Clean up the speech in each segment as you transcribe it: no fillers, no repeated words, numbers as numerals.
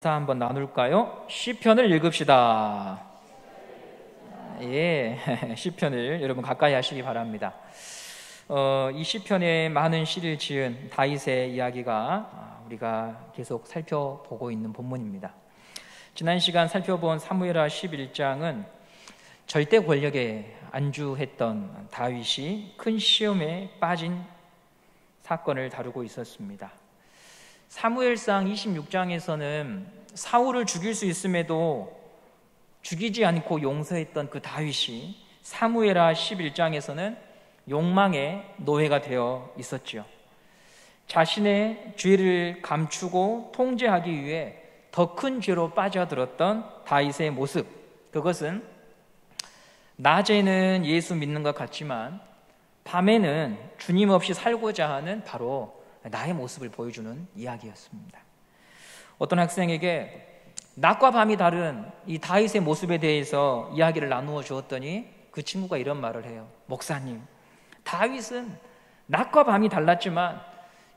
한번 나눌까요? 시편을 읽읍시다. 예, 시편을 여러분 가까이 하시기 바랍니다. 이 시편에 많은 시를 지은 다윗의 이야기가 우리가 계속 살펴보고 있는 본문입니다. 지난 시간 살펴본 사무엘하 11장은 절대 권력에 안주했던 다윗이 큰 시험에 빠진 사건을 다루고 있었습니다. 사무엘상 26장에서는 사울을 죽일 수 있음에도 죽이지 않고 용서했던 그 다윗이 사무엘하 11장에서는 욕망의 노예가 되어 있었죠. 자신의 죄를 감추고 통제하기 위해 더 큰 죄로 빠져들었던 다윗의 모습, 그것은 낮에는 예수 믿는 것 같지만 밤에는 주님 없이 살고자 하는 바로 나의 모습을 보여주는 이야기였습니다. 어떤 학생에게 낮과 밤이 다른 이 다윗의 모습에 대해서 이야기를 나누어 주었더니 그 친구가 이런 말을 해요. 목사님, 다윗은 낮과 밤이 달랐지만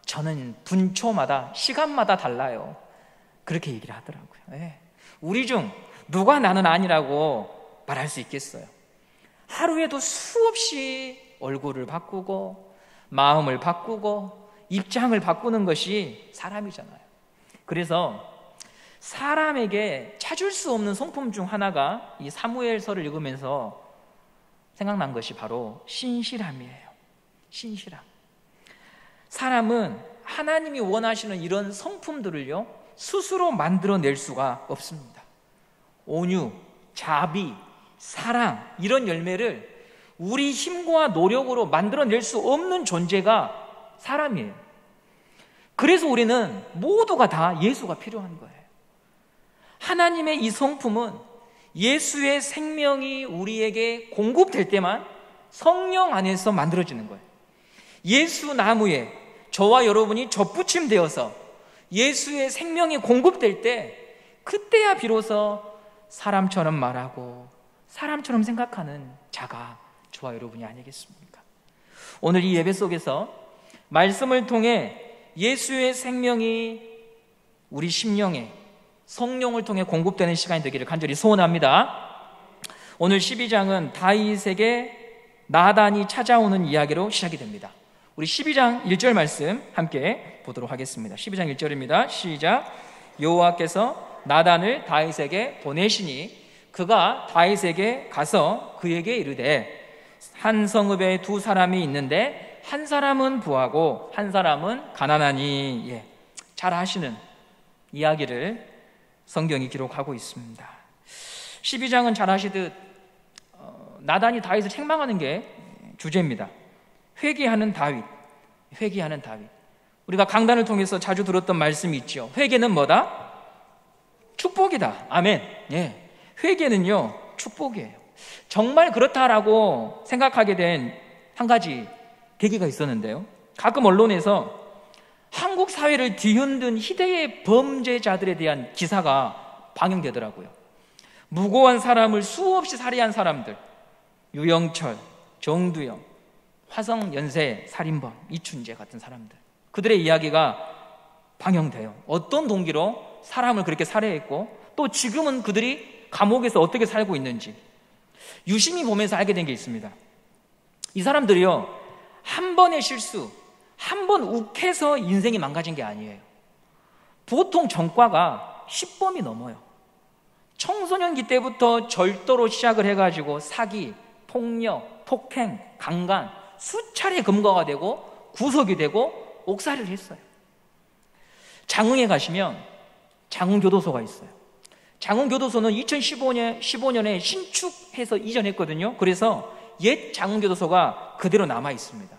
저는 분초마다 시간마다 달라요. 그렇게 얘기를 하더라고요. 네. 우리 중 누가 나는 아니라고 말할 수 있겠어요? 하루에도 수없이 얼굴을 바꾸고 마음을 바꾸고 입장을 바꾸는 것이 사람이잖아요. 그래서 사람에게 찾을 수 없는 성품 중 하나가 이 사무엘서를 읽으면서 생각난 것이 바로 신실함이에요. 신실함. 사람은 하나님이 원하시는 이런 성품들을요 스스로 만들어낼 수가 없습니다. 온유, 자비, 사랑, 이런 열매를 우리 힘과 노력으로 만들어낼 수 없는 존재가 사람이에요. 그래서 우리는 모두가 다 예수가 필요한 거예요. 하나님의 이 성품은 예수의 생명이 우리에게 공급될 때만 성령 안에서 만들어지는 거예요. 예수 나무에 저와 여러분이 접붙임되어서 예수의 생명이 공급될 때 그때야 비로소 사람처럼 말하고 사람처럼 생각하는 자가 저와 여러분이 아니겠습니까? 오늘 이 예배 속에서 말씀을 통해 예수의 생명이 우리 심령에 성령을 통해 공급되는 시간이 되기를 간절히 소원합니다. 오늘 12장은 다윗에게 나단이 찾아오는 이야기로 시작이 됩니다. 우리 12장 1절 말씀 함께 보도록 하겠습니다. 12장 1절입니다. 시작. 여호와께서 나단을 다윗에게 보내시니 그가 다윗에게 가서 그에게 이르되 한 성읍에 두 사람이 있는데 한 사람은 부하고 한 사람은 가난하니. 잘 아시는 이야기를 성경이 기록하고 있습니다. 12장은 잘 아시듯 나단이 다윗을 책망하는 게 주제입니다. 회개하는 다윗, 회개하는 다윗. 우리가 강단을 통해서 자주 들었던 말씀이 있죠. 회개는 뭐다? 축복이다. 아멘. 회개는요 축복이에요. 정말 그렇다라고 생각하게 된 한 가지 계기가 있었는데요, 가끔 언론에서 한국 사회를 뒤흔든 희대의 범죄자들에 대한 기사가 방영되더라고요. 무고한 사람을 수없이 살해한 사람들, 유영철, 정두영, 화성연쇄 살인범, 이춘재 같은 사람들, 그들의 이야기가 방영돼요. 어떤 동기로 사람을 그렇게 살해했고 또 지금은 그들이 감옥에서 어떻게 살고 있는지 유심히 보면서 알게 된 게 있습니다. 이 사람들이요, 한 번의 실수, 한 번 욱해서 인생이 망가진 게 아니에요. 보통 전과가 10범이 넘어요. 청소년기 때부터 절도로 시작을 해가지고 사기, 폭력, 폭행, 강간 수차례 금거가 되고 구속이 되고 옥살이를 했어요. 장흥에 가시면 장흥교도소가 있어요. 장흥교도소는 2015년에 신축해서 이전했거든요. 그래서 옛 장흥교도소가 그대로 남아 있습니다.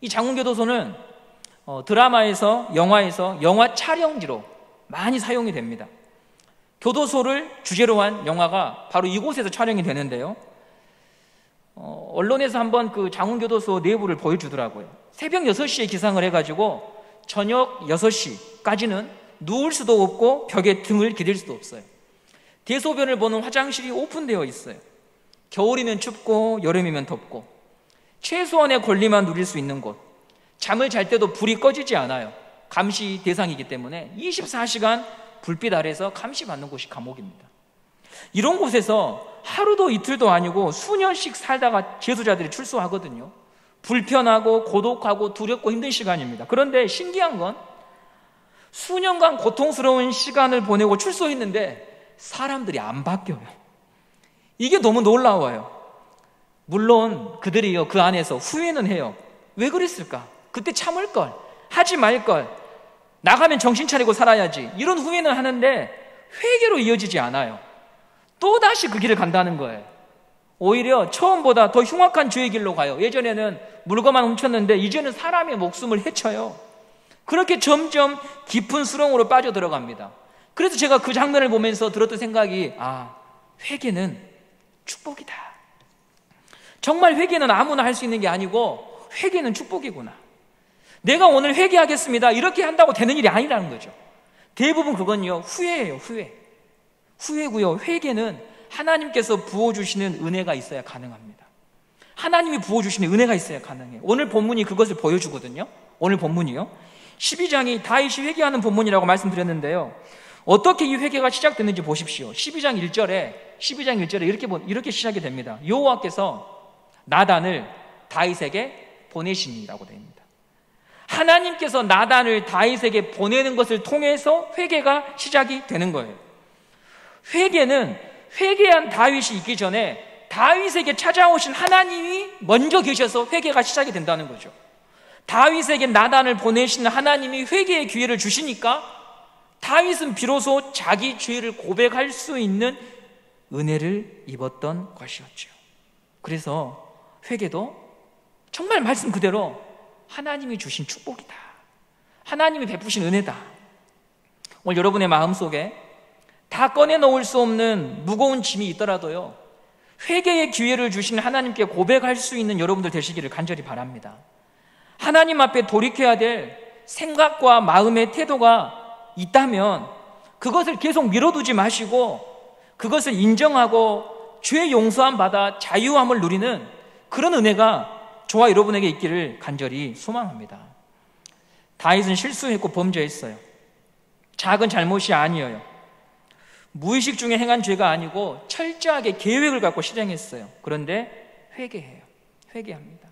이 장흥교도소는 드라마에서 영화 촬영지로 많이 사용이 됩니다. 교도소를 주제로 한 영화가 바로 이곳에서 촬영이 되는데요, 언론에서 한번 그 장흥교도소 내부를 보여주더라고요. 새벽 6시에 기상을 해가지고 저녁 6시까지는 누울 수도 없고 벽에 등을 기댈 수도 없어요. 대소변을 보는 화장실이 오픈되어 있어요. 겨울이면 춥고 여름이면 덥고 최소한의 권리만 누릴 수 있는 곳, 잠을 잘 때도 불이 꺼지지 않아요. 감시 대상이기 때문에 24시간 불빛 아래서 감시받는 곳이 감옥입니다. 이런 곳에서 하루도 이틀도 아니고 수년씩 살다가 재수자들이 출소하거든요. 불편하고 고독하고 두렵고 힘든 시간입니다. 그런데 신기한 건 수년간 고통스러운 시간을 보내고 출소했는데 사람들이 안 바뀌어요. 이게 너무 놀라워요. 물론 그들이요, 그 안에서 후회는 해요. 왜 그랬을까? 그때 참을 걸, 하지 말 걸, 나가면 정신 차리고 살아야지, 이런 후회는 하는데 회개로 이어지지 않아요. 또다시 그 길을 간다는 거예요. 오히려 처음보다 더 흉악한 죄의 길로 가요. 예전에는 물건만 훔쳤는데 이제는 사람의 목숨을 해쳐요. 그렇게 점점 깊은 수렁으로 빠져들어갑니다. 그래서 제가 그 장면을 보면서 들었던 생각이, 회개는 축복이다. 정말 회개는 아무나 할 수 있는 게 아니고 회개는 축복이구나. 내가 오늘 회개하겠습니다, 이렇게 한다고 되는 일이 아니라는 거죠. 대부분 그건요, 후회예요. 후회고요. 회개는 하나님께서 부어주시는 은혜가 있어야 가능합니다. 하나님이 부어주시는 은혜가 있어야 가능해요. 오늘 본문이 그것을 보여주거든요. 오늘 본문이요, 12장이 다윗이 회개하는 본문이라고 말씀드렸는데요, 어떻게 이 회개가 시작됐는지 보십시오. 12장 1절에 이렇게 시작이 됩니다. 여호와께서 나단을 다윗에게 보내시니라고 됩니다. 하나님께서 나단을 다윗에게 보내는 것을 통해서 회개가 시작이 되는 거예요. 회개는 회개한 다윗이 있기 전에 다윗에게 찾아오신 하나님이 먼저 계셔서 회개가 시작이 된다는 거죠. 다윗에게 나단을 보내신 하나님이 회개의 기회를 주시니까 다윗은 비로소 자기 죄를 고백할 수 있는 은혜를 입었던 것이었죠. 그래서 회개도 정말 말씀 그대로 하나님이 주신 축복이다, 하나님이 베푸신 은혜다. 오늘 여러분의 마음속에 다 꺼내놓을 수 없는 무거운 짐이 있더라도요, 회개의 기회를 주신 하나님께 고백할 수 있는 여러분들 되시기를 간절히 바랍니다. 하나님 앞에 돌이켜야 될 생각과 마음의 태도가 있다면 그것을 계속 미뤄두지 마시고 그것을 인정하고 죄 용서함 받아 자유함을 누리는 그런 은혜가 저와 여러분에게 있기를 간절히 소망합니다. 다윗은 실수했고 범죄했어요. 작은 잘못이 아니에요. 무의식 중에 행한 죄가 아니고 철저하게 계획을 갖고 실행했어요. 그런데 회개합니다.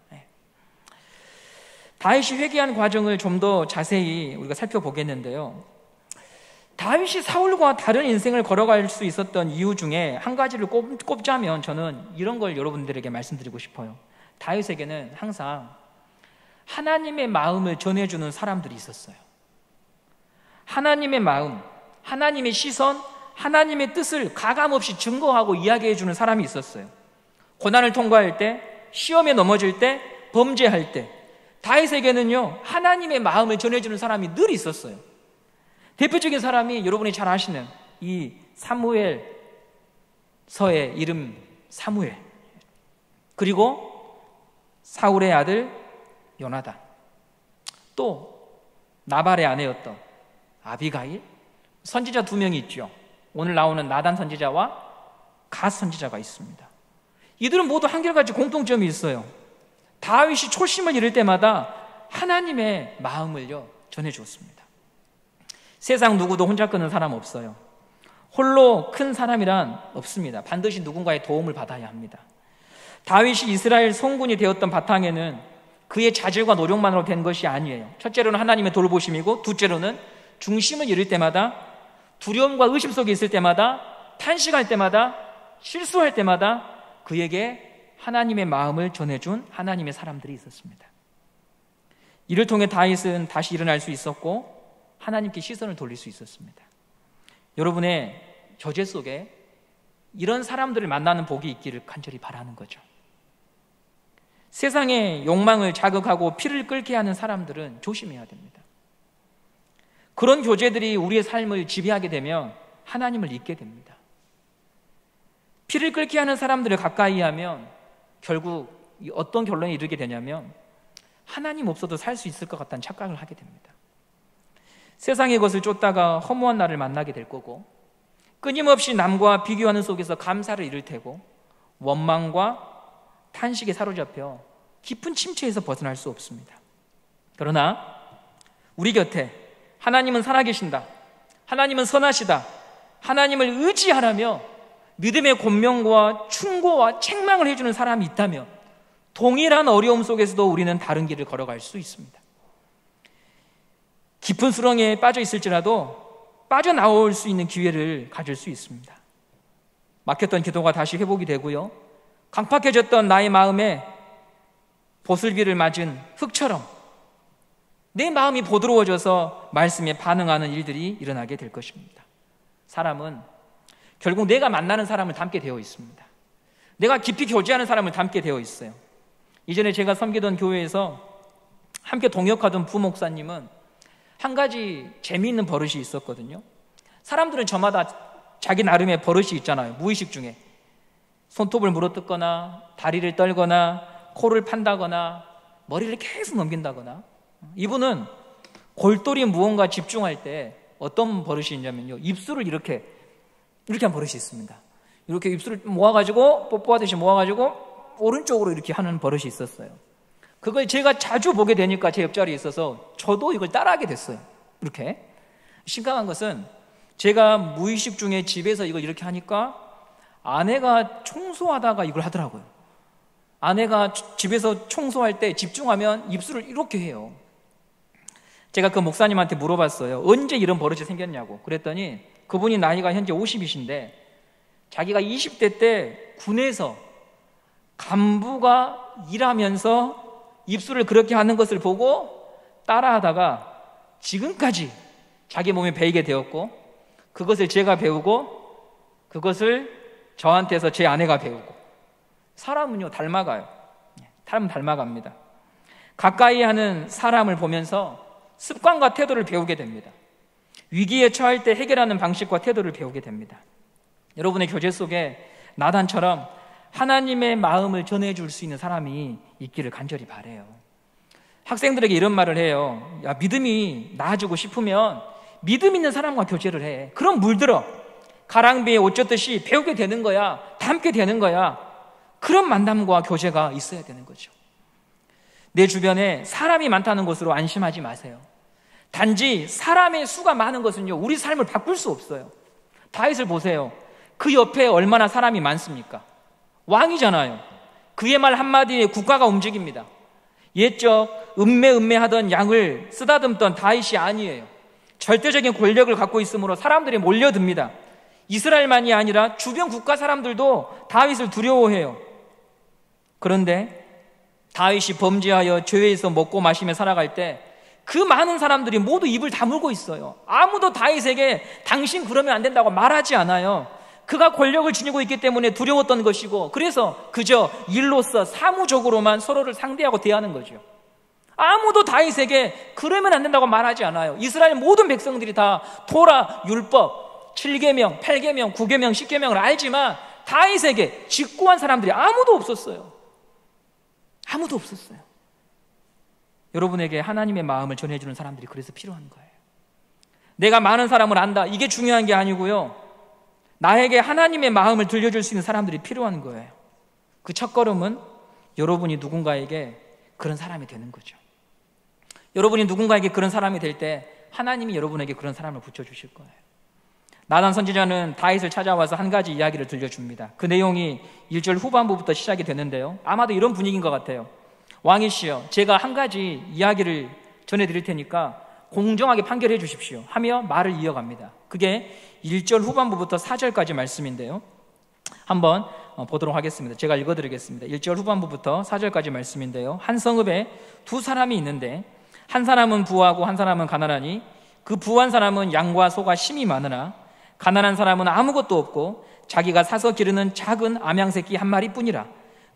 다윗이 회개한 과정을 좀 더 자세히 우리가 살펴보겠는데요, 다윗이 사울과 다른 인생을 걸어갈 수 있었던 이유 중에 한 가지를 꼽자면 저는 이런 걸 여러분들에게 말씀드리고 싶어요. 다윗에게는 항상 하나님의 마음을 전해주는 사람들이 있었어요. 하나님의 마음, 하나님의 시선, 하나님의 뜻을 가감없이 증거하고 이야기해주는 사람이 있었어요. 고난을 통과할 때, 시험에 넘어질 때, 범죄할 때, 다윗에게는요, 하나님의 마음을 전해주는 사람이 늘 있었어요. 대표적인 사람이 여러분이 잘 아시는 이 사무엘서의 이름 사무엘, 그리고 사울의 아들 요나단, 또 나발의 아내였던 아비가일, 선지자 2명이 있죠. 오늘 나오는 나단 선지자와 갓 선지자가 있습니다. 이들은 모두 한결같이 공통점이 있어요. 다윗이 초심을 잃을 때마다 하나님의 마음을요 전해주었습니다. 세상 누구도 혼자 끄는 사람 없어요. 홀로 큰 사람이란 없습니다. 반드시 누군가의 도움을 받아야 합니다. 다윗이 이스라엘 성군이 되었던 바탕에는 그의 자질과 노력만으로 된 것이 아니에요. 첫째로는 하나님의 돌보심이고, 둘째로는 중심을 잃을 때마다, 두려움과 의심 속에 있을 때마다, 탄식할 때마다, 실수할 때마다 그에게 하나님의 마음을 전해준 하나님의 사람들이 있었습니다. 이를 통해 다윗은 다시 일어날 수 있었고 하나님께 시선을 돌릴 수 있었습니다. 여러분의 저제 속에 이런 사람들을 만나는 복이 있기를 간절히 바라는 거죠. 세상의 욕망을 자극하고 피를 끓게 하는 사람들은 조심해야 됩니다. 그런 교제들이 우리의 삶을 지배하게 되면 하나님을 잊게 됩니다. 피를 끓게 하는 사람들을 가까이 하면 결국 어떤 결론에 이르게 되냐면 하나님 없어도 살 수 있을 것 같다는 착각을 하게 됩니다. 세상의 것을 쫓다가 허무한 나를 만나게 될 거고, 끊임없이 남과 비교하는 속에서 감사를 잃을 테고, 원망과 탄식에 사로잡혀 깊은 침체에서 벗어날 수 없습니다. 그러나 우리 곁에 하나님은 살아계신다, 하나님은 선하시다, 하나님을 의지하라며 믿음의 권면과 충고와 책망을 해주는 사람이 있다면 동일한 어려움 속에서도 우리는 다른 길을 걸어갈 수 있습니다. 깊은 수렁에 빠져 있을지라도 빠져나올 수 있는 기회를 가질 수 있습니다. 막혔던 기도가 다시 회복이 되고요, 강팍해졌던 나의 마음에 보슬비를 맞은 흙처럼 내 마음이 부드러워져서 말씀에 반응하는 일들이 일어나게 될 것입니다. 사람은 결국 내가 만나는 사람을 닮게 되어 있습니다. 내가 깊이 교제하는 사람을 닮게 되어 있어요. 이전에 제가 섬기던 교회에서 함께 동역하던 부목사님은 한 가지 재미있는 버릇이 있었거든요. 사람들은 저마다 자기 나름의 버릇이 있잖아요. 무의식 중에 손톱을 물어뜯거나 다리를 떨거나 코를 판다거나 머리를 계속 넘긴다거나. 이분은 골똘히 무언가 집중할 때 어떤 버릇이 있냐면요, 입술을 이렇게 한 버릇이 있습니다. 이렇게 입술을 모아가지고, 뽀뽀하듯이 모아가지고 오른쪽으로 이렇게 하는 버릇이 있었어요. 그걸 제가 자주 보게 되니까 제 옆자리에 있어서 저도 이걸 따라하게 됐어요. 이렇게. 심각한 것은 제가 무의식 중에 집에서 이걸 이렇게 하니까 아내가 청소하다가 이걸 하더라고요. 아내가 집에서 청소할 때 집중하면 입술을 이렇게 해요. 제가 그 목사님한테 물어봤어요. 언제 이런 버릇이 생겼냐고. 그랬더니 그분이 나이가 현재 50이신데 자기가 20대 때 군에서 간부가 일하면서 입술을 그렇게 하는 것을 보고 따라하다가 지금까지 자기 몸에 배이게 되었고, 그것을 제가 배우고 그것을 저한테서 제 아내가 배우고. 사람은요 닮아가요. 사람은 닮아갑니다. 가까이 하는 사람을 보면서 습관과 태도를 배우게 됩니다. 위기에 처할 때 해결하는 방식과 태도를 배우게 됩니다. 여러분의 교제 속에 나단처럼 하나님의 마음을 전해줄 수 있는 사람이 있기를 간절히 바라요. 학생들에게 이런 말을 해요. 야, 믿음이 나아지고 싶으면 믿음 있는 사람과 교제를 해. 그럼 물들어. 가랑비에 옷 젖듯이 배우게 되는 거야. 닮게 되는 거야. 그런 만남과 교제가 있어야 되는 거죠. 내 주변에 사람이 많다는 것으로 안심하지 마세요. 단지 사람의 수가 많은 것은요, 우리 삶을 바꿀 수 없어요. 다윗을 보세요. 그 옆에 얼마나 사람이 많습니까? 왕이잖아요. 그의 말 한마디에 국가가 움직입니다. 옛적 음매하던 양을 쓰다듬던 다윗이 아니에요. 절대적인 권력을 갖고 있으므로 사람들이 몰려듭니다. 이스라엘만이 아니라 주변 국가 사람들도 다윗을 두려워해요. 그런데 다윗이 범죄하여 죄에서 먹고 마시며 살아갈 때 그 많은 사람들이 모두 입을 다물고 있어요. 아무도 다윗에게 당신 그러면 안 된다고 말하지 않아요. 그가 권력을 지니고 있기 때문에 두려웠던 것이고, 그래서 그저 일로서 사무적으로만 서로를 상대하고 대하는 거죠. 아무도 다윗에게 그러면 안 된다고 말하지 않아요. 이스라엘 모든 백성들이 다 토라, 율법, 7계명, 8계명, 9계명, 10계명을 알지만 다윗에게 직구한 사람들이 아무도 없었어요. 아무도 없었어요. 여러분에게 하나님의 마음을 전해주는 사람들이 그래서 필요한 거예요. 내가 많은 사람을 안다, 이게 중요한 게 아니고요, 나에게 하나님의 마음을 들려줄 수 있는 사람들이 필요한 거예요. 그 첫걸음은 여러분이 누군가에게 그런 사람이 되는 거죠. 여러분이 누군가에게 그런 사람이 될 때 하나님이 여러분에게 그런 사람을 붙여주실 거예요. 나단 선지자는 다윗을 찾아와서 한 가지 이야기를 들려줍니다. 그 내용이 1절 후반부부터 시작이 되는데요, 아마도 이런 분위기인 것 같아요. 왕이시여, 제가 한 가지 이야기를 전해드릴 테니까 공정하게 판결해 주십시오 하며 말을 이어갑니다. 그게 1절 후반부부터 4절까지 말씀인데요, 한번 보도록 하겠습니다. 제가 읽어드리겠습니다. 1절 후반부부터 4절까지 말씀인데요, 한 성읍에 두 사람이 있는데 한 사람은 부하고 한 사람은 가난하니 그 부한 사람은 양과 소가 심이 많으나 가난한 사람은 아무것도 없고 자기가 사서 기르는 작은 암양새끼 한 마리뿐이라.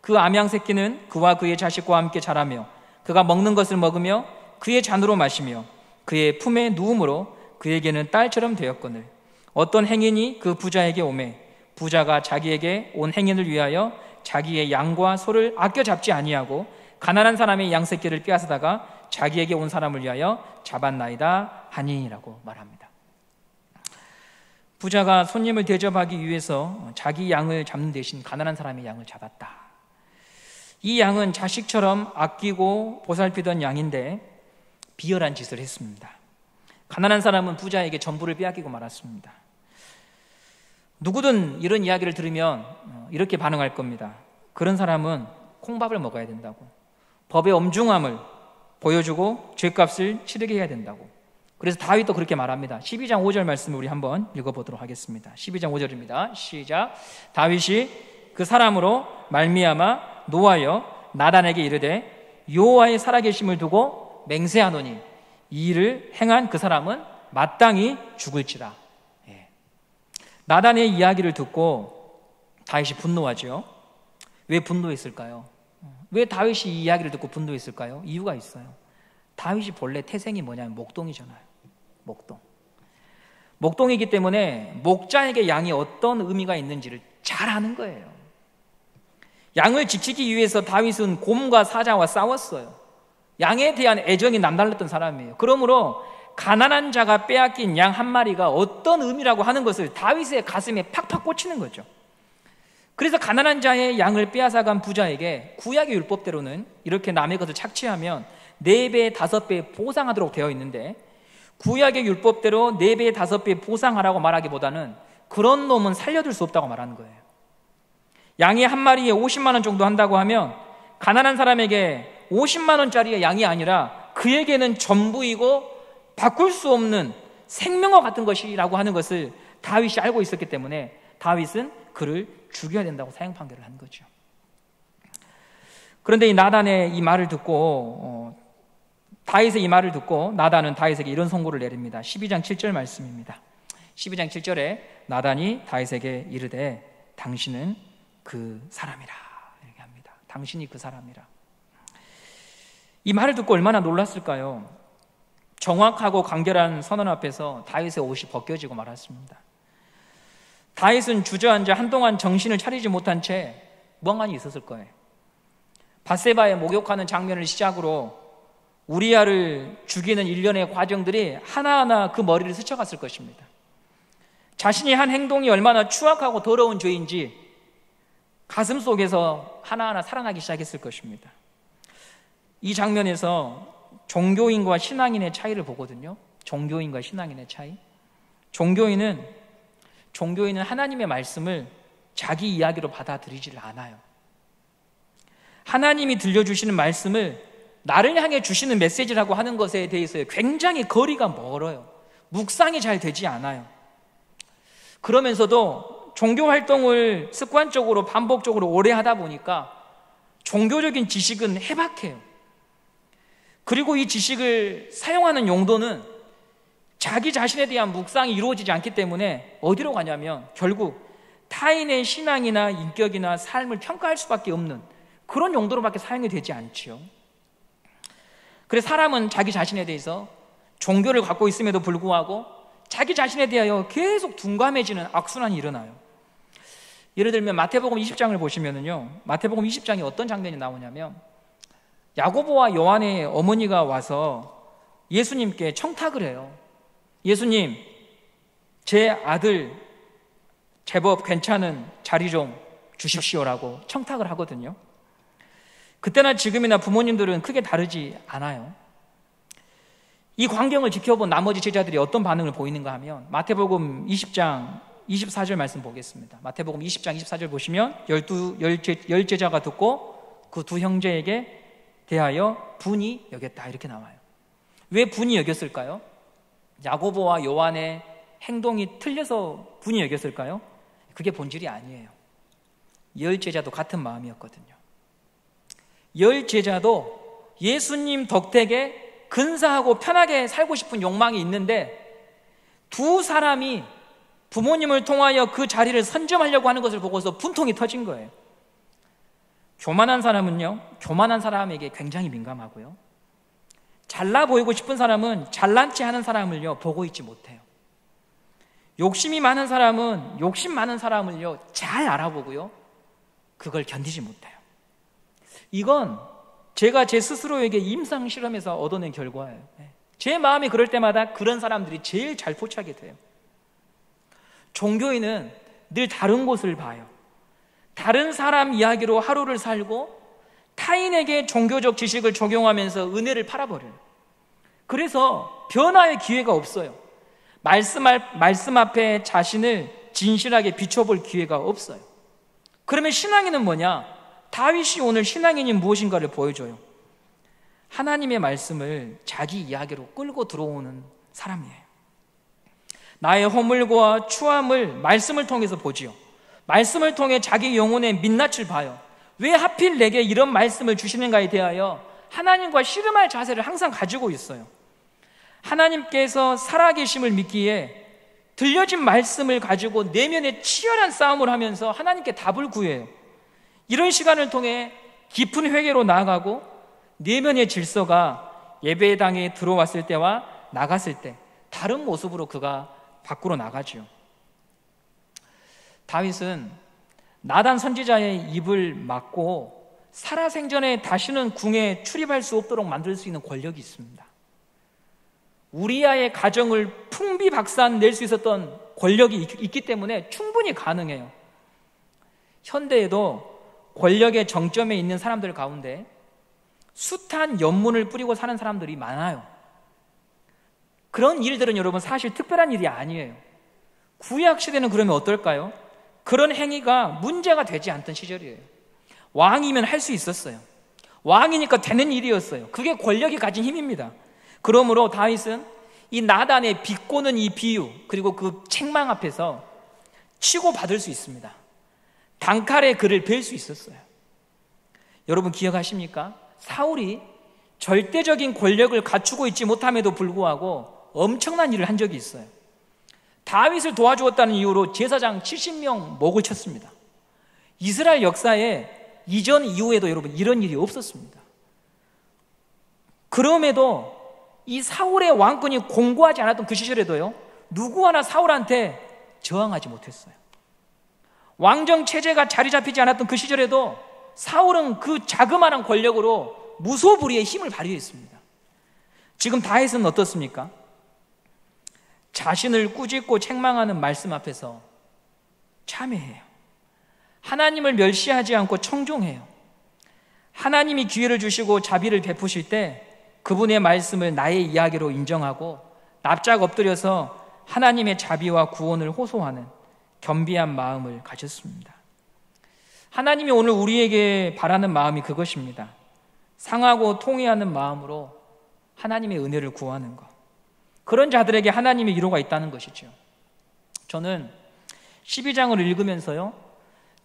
그 암양새끼는 그와 그의 자식과 함께 자라며 그가 먹는 것을 먹으며 그의 잔으로 마시며 그의 품에 누움으로 그에게는 딸처럼 되었거늘 어떤 행인이 그 부자에게 오매 부자가 자기에게 온 행인을 위하여 자기의 양과 소를 아껴 잡지 아니하고 가난한 사람의 양새끼를 빼앗아다가 자기에게 온 사람을 위하여 잡았나이다 하니라고 말합니다. 부자가 손님을 대접하기 위해서 자기 양을 잡는 대신 가난한 사람의 양을 잡았다. 이 양은 자식처럼 아끼고 보살피던 양인데 비열한 짓을 했습니다. 가난한 사람은 부자에게 전부를 빼앗기고 말았습니다. 누구든 이런 이야기를 들으면 이렇게 반응할 겁니다. 그런 사람은 콩밥을 먹어야 된다고, 법의 엄중함을 보여주고 죄값을 치르게 해야 된다고. 그래서 다윗도 그렇게 말합니다. 12장 5절 말씀을 우리 한번 읽어보도록 하겠습니다. 12장 5절입니다. 시작. 다윗이 그 사람으로 말미암아 노하여 나단에게 이르되 여호와의 살아계심을 두고 맹세하노니 이 일을 행한 그 사람은 마땅히 죽을지라. 나단의 이야기를 듣고 다윗이 분노하죠. 왜 분노했을까요? 왜 다윗이 이 이야기를 듣고 분노했을까요? 이유가 있어요. 다윗이 본래 태생이 뭐냐면 목동이잖아요. 목동이기 때문에 목자에게 양이 어떤 의미가 있는지를 잘 아는 거예요. 양을 지키기 위해서 다윗은 곰과 사자와 싸웠어요. 양에 대한 애정이 남달랐던 사람이에요. 그러므로 가난한 자가 빼앗긴 양 한 마리가 어떤 의미라고 하는 것을 다윗의 가슴에 팍팍 꽂히는 거죠. 그래서 가난한 자의 양을 빼앗아간 부자에게 구약의 율법대로는 이렇게 남의 것을 착취하면 4배, 5배 보상하도록 되어 있는데, 구약의 율법대로 4배, 5배 보상하라고 말하기보다는 그런 놈은 살려둘 수 없다고 말하는 거예요. 양이 한 마리에 50만 원 정도 한다고 하면 가난한 사람에게 50만 원짜리의 양이 아니라 그에게는 전부이고 바꿀 수 없는 생명과 같은 것이라고 하는 것을 다윗이 알고 있었기 때문에 다윗은 그를 죽여야 된다고 사형 판결을 한 거죠. 그런데 이 나단의 이 말을 듣고 다윗의 이 말을 듣고 나단은 다윗에게 이런 선고를 내립니다. 12장 7절 말씀입니다. 12장 7절에 나단이 다윗에게 이르되 당신은 그 사람이라, 이렇게 합니다. 당신이 그 사람이라. 이 말을 듣고 얼마나 놀랐을까요? 정확하고 간결한 선언 앞에서 다윗의 옷이 벗겨지고 말았습니다. 다윗은 주저앉아 한동안 정신을 차리지 못한 채 멍하니 있었을 거예요. 밧세바에 목욕하는 장면을 시작으로 우리아를 죽이는 일련의 과정들이 하나하나 그 머리를 스쳐갔을 것입니다. 자신이 한 행동이 얼마나 추악하고 더러운 죄인지 가슴 속에서 하나하나 살아나기 시작했을 것입니다. 이 장면에서 종교인과 신앙인의 차이를 보거든요. 종교인과 신앙인의 차이. 종교인은 하나님의 말씀을 자기 이야기로 받아들이지를 않아요. 하나님이 들려주시는 말씀을 나를 향해 주시는 메시지라고 하는 것에 대해서 굉장히 거리가 멀어요. 묵상이 잘 되지 않아요. 그러면서도 종교 활동을 습관적으로 반복적으로 오래 하다 보니까 종교적인 지식은 해박해요. 그리고 이 지식을 사용하는 용도는 자기 자신에 대한 묵상이 이루어지지 않기 때문에 어디로 가냐면 결국 타인의 신앙이나 인격이나 삶을 평가할 수밖에 없는 그런 용도로밖에 사용이 되지 않지요. 그래서 사람은 자기 자신에 대해서 종교를 갖고 있음에도 불구하고 자기 자신에 대하여 계속 둔감해지는 악순환이 일어나요. 예를 들면 마태복음 20장을 보시면은요, 마태복음 20장에 어떤 장면이 나오냐면 야고보와 요한의 어머니가 와서 예수님께 청탁을 해요. 예수님, 제 아들 제법 괜찮은 자리 좀 주십시오라고 청탁을 하거든요. 그때나 지금이나 부모님들은 크게 다르지 않아요. 이 광경을 지켜본 나머지 제자들이 어떤 반응을 보이는가 하면 마태복음 20장 24절 말씀 보겠습니다. 마태복음 20장 24절 보시면 열 제자가 듣고 그 두 형제에게 대하여 분이 여겼다, 이렇게 나와요. 왜 분이 여겼을까요? 야고보와 요한의 행동이 틀려서 분이 여겼을까요? 그게 본질이 아니에요. 열 제자도 같은 마음이었거든요. 열 제자도 예수님 덕택에 근사하고 편하게 살고 싶은 욕망이 있는데 두 사람이 부모님을 통하여 그 자리를 선점하려고 하는 것을 보고서 분통이 터진 거예요. 교만한 사람은요, 교만한 사람에게 굉장히 민감하고요, 잘나 보이고 싶은 사람은 잘난 체 하는 사람을요 보고 있지 못해요. 욕심이 많은 사람은 욕심 많은 사람을요 잘 알아보고요 그걸 견디지 못해요. 이건 제가 제 스스로에게 임상 실험에서 얻어낸 결과예요. 제 마음이 그럴 때마다 그런 사람들이 제일 잘 포착이 돼요. 종교인은 늘 다른 곳을 봐요. 다른 사람 이야기로 하루를 살고 타인에게 종교적 지식을 적용하면서 은혜를 팔아버려요. 그래서 변화의 기회가 없어요. 말씀 앞에 자신을 진실하게 비춰볼 기회가 없어요. 그러면 신앙인은 뭐냐? 다윗이 오늘 신앙인이 무엇인가를 보여줘요. 하나님의 말씀을 자기 이야기로 끌고 들어오는 사람이에요. 나의 허물과 추함을 말씀을 통해서 보지요. 말씀을 통해 자기 영혼의 민낯을 봐요. 왜 하필 내게 이런 말씀을 주시는가에 대하여 하나님과 씨름할 자세를 항상 가지고 있어요. 하나님께서 살아계심을 믿기에 들려진 말씀을 가지고 내면에 치열한 싸움을 하면서 하나님께 답을 구해요. 이런 시간을 통해 깊은 회개로 나아가고 내면의 질서가 예배당에 들어왔을 때와 나갔을 때 다른 모습으로 그가 밖으로 나가죠. 다윗은 나단 선지자의 입을 막고 살아생전에 다시는 궁에 출입할 수 없도록 만들 수 있는 권력이 있습니다. 우리아의 가정을 풍비박산 낼 수 있었던 권력이 있기 때문에 충분히 가능해요. 현대에도 권력의 정점에 있는 사람들 가운데 숱한 연문을 뿌리고 사는 사람들이 많아요. 그런 일들은 여러분 사실 특별한 일이 아니에요. 구약 시대는 그러면 어떨까요? 그런 행위가 문제가 되지 않던 시절이에요. 왕이면 할 수 있었어요. 왕이니까 되는 일이었어요. 그게 권력이 가진 힘입니다. 그러므로 다윗은 이 나단의 비꼬는 이 비유, 그리고 그 책망 앞에서 치고받을 수 있습니다. 단칼에 그를 벨 수 있었어요. 여러분 기억하십니까? 사울이 절대적인 권력을 갖추고 있지 못함에도 불구하고 엄청난 일을 한 적이 있어요. 다윗을 도와주었다는 이유로 제사장 70명 목을 쳤습니다. 이스라엘 역사에 이전 이후에도 여러분 이런 일이 없었습니다. 그럼에도 이 사울의 왕권이 공고하지 않았던 그 시절에도요, 누구 하나 사울한테 저항하지 못했어요. 왕정 체제가 자리 잡히지 않았던 그 시절에도 사울은 그 자그마한 권력으로 무소불위의 힘을 발휘했습니다. 지금 다윗은 어떻습니까? 자신을 꾸짖고 책망하는 말씀 앞에서 참회해요. 하나님을 멸시하지 않고 청종해요. 하나님이 기회를 주시고 자비를 베푸실 때 그분의 말씀을 나의 이야기로 인정하고 납작 엎드려서 하나님의 자비와 구원을 호소하는 겸비한 마음을 가졌습니다. 하나님이 오늘 우리에게 바라는 마음이 그것입니다. 상하고 통회하는 마음으로 하나님의 은혜를 구하는 것. 그런 자들에게 하나님의 위로가 있다는 것이죠. 저는 12장을 읽으면서요,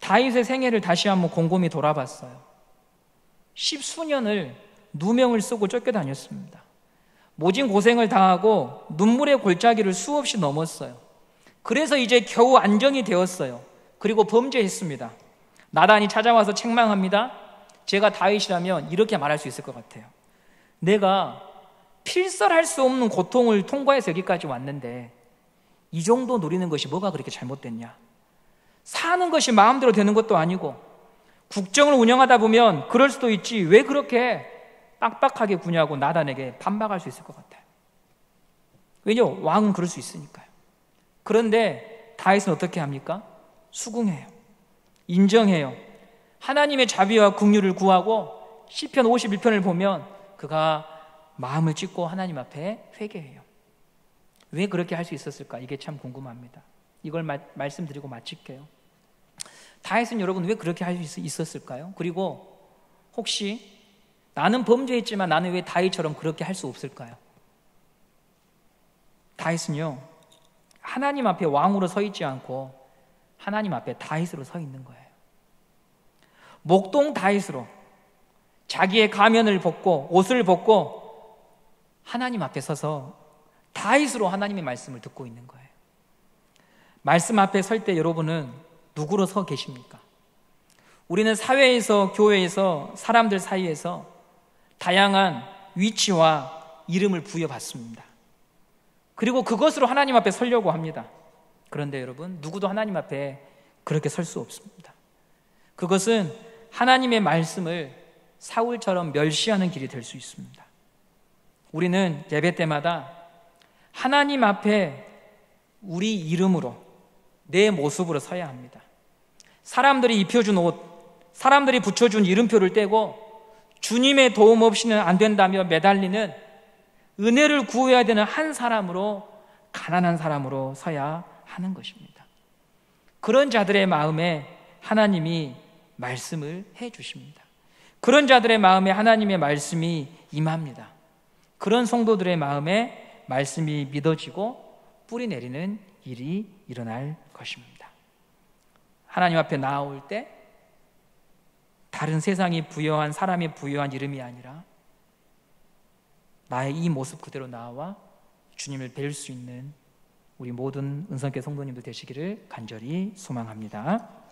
다윗의 생애를 다시 한번 곰곰이 돌아봤어요. 10수년을 누명을 쓰고 쫓겨다녔습니다. 모진 고생을 당하고 눈물의 골짜기를 수없이 넘었어요. 그래서 이제 겨우 안정이 되었어요. 그리고 범죄했습니다. 나단이 찾아와서 책망합니다. 제가 다윗이라면 이렇게 말할 수 있을 것 같아요. 내가 필설할 수 없는 고통을 통과해서 여기까지 왔는데 이 정도 누리는 것이 뭐가 그렇게 잘못됐냐? 사는 것이 마음대로 되는 것도 아니고 국정을 운영하다 보면 그럴 수도 있지 왜 그렇게 빡빡하게 구냐고 나단에게 반박할 수 있을 것 같아요. 왜냐하면 왕은 그럴 수 있으니까요. 그런데 다윗은 어떻게 합니까? 수긍해요. 인정해요. 하나님의 자비와 긍휼을 구하고 시편 51편을 보면 그가 마음을 찢고 하나님 앞에 회개해요. 왜 그렇게 할 수 있었을까? 이게 참 궁금합니다. 이걸 말씀드리고 마칠게요. 다윗은 여러분 왜 그렇게 할 수 있었을까요? 그리고 혹시 나는 범죄했지만 나는 왜 다윗처럼 그렇게 할 수 없을까요? 다윗은요, 하나님 앞에 왕으로 서 있지 않고 하나님 앞에 다윗으로 서 있는 거예요. 목동 다윗으로 자기의 가면을 벗고 옷을 벗고 하나님 앞에 서서 다윗으로 하나님의 말씀을 듣고 있는 거예요. 말씀 앞에 설 때 여러분은 누구로 서 계십니까? 우리는 사회에서, 교회에서, 사람들 사이에서 다양한 위치와 이름을 부여받습니다. 그리고 그것으로 하나님 앞에 서려고 합니다. 그런데 여러분, 누구도 하나님 앞에 그렇게 설 수 없습니다. 그것은 하나님의 말씀을 사울처럼 멸시하는 길이 될 수 있습니다. 우리는 예배 때마다 하나님 앞에 우리 이름으로, 내 모습으로 서야 합니다. 사람들이 입혀준 옷, 사람들이 붙여준 이름표를 떼고 주님의 도움 없이는 안 된다며 매달리는 은혜를 구해야 되는 한 사람으로, 가난한 사람으로 서야 하는 것입니다. 그런 자들의 마음에 하나님이 말씀을 해 주십니다. 그런 자들의 마음에 하나님의 말씀이 임합니다. 그런 성도들의 마음에 말씀이 믿어지고 뿌리 내리는 일이 일어날 것입니다. 하나님 앞에 나아올 때 다른 세상이 부여한, 사람이 부여한 이름이 아니라 나의 이 모습 그대로 나와 주님을 뵐 수 있는 우리 모든 은성교 성도님들 되시기를 간절히 소망합니다.